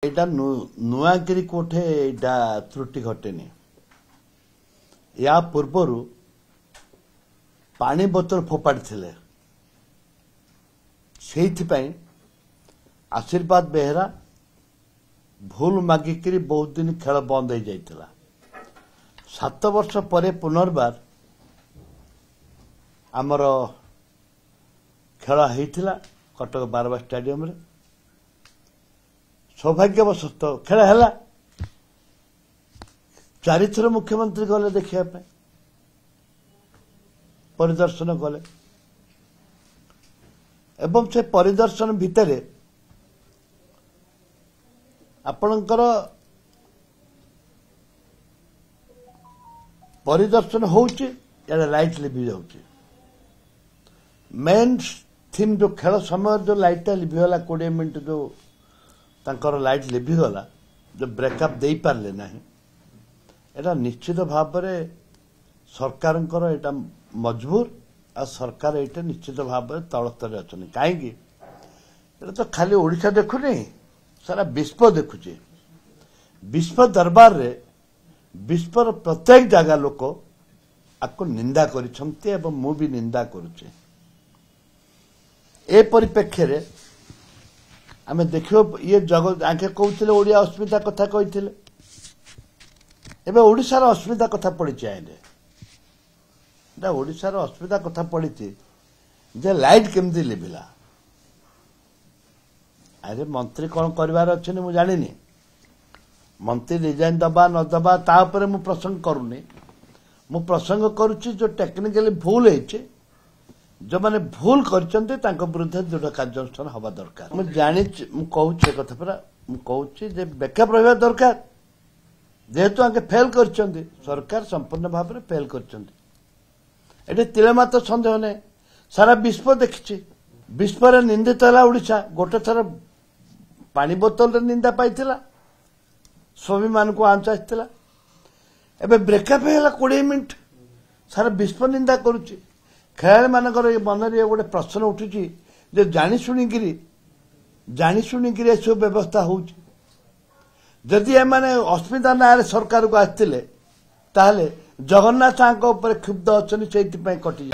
एटा नुआगिरी कोठे एटा त्रुटि घटेनी या पूर्वर पानी बोतल फोपाड़ी थिले सेइथिपाई आशीर्वाद बेहरा भूल मागिकी बहुत दिन खेल बंद हो जाइतिला 7 वर्ष परे पुनर्बार आमर खेल होइतिला कटक बारवा स्टेडियम रे सौभाग्यवशत खेल है 4 थर मुख्यमंत्री गले देखा परिदर्शन कले एवं से परिदर्शन भितर आपणकर परिदर्शन होउची लाइट लिभि जाउची मेन थीम जो खेल समय जो लाइट लिभिगला 20 मिनट जो तांकर लाइट लिभिगला जो ब्रेकअप दे पारले नहीं एटा निश्चित भाव में सरकार एटा मजबूर आ सरकार एटा निश्चित भाव में तल स्तर अच्छा कहीं तो खाली ओडिशा देखुनी सारा विश्व देखुचे विश्व दरबार रे विश्वर प्रत्येक जगह लोक आपको निंदा करिसंते एवं मु भी निंदा करुचे ए परिप्रेक्षी रे आमे देखियो ये जगत आंके कहते ओडिया अस्मिता कथा कहते एवं ओडिशार अस्मिता कथा पड़ी आए ओडिशार अस्मिता कथा पड़ी जे लाइट केमती लिभिला अरे मंत्री कौन कर जानी मंत्री डिजाइन दबा न दबा तापर मु प्रसंग करूनी मु प्रसंग करुच्ची जो टेक्निकली भूल है जो मैंने भूल करते विरुद्ध दृढ़ कार्यानुष्ठान हवा दरकार मुझे जानी मुझे कथा पूरा मुझे बैकअप रहा दरकार जेहेतु आगे फेल कर सरकार संपूर्ण भाव में फेल कर तिलमात्र सन्देह नहीं सारा विश्व देखी विश्व निंदित है ओडिशा गोटे थर पानी बोतल निंदा पाई स्वामी मान को आंच आसला एवं ब्रेकअप है 20 मिनट सारा विश्व निंदा करुच्ची खेलाड़ी मानकर मन में गोटे प्रश्न उठी जानी शुणिकी सब व्यवस्था होउची जदि एमाने अस्मिता ना सरकार को आसते जगन्नाथ क्षुब्ध अच्छा से कटि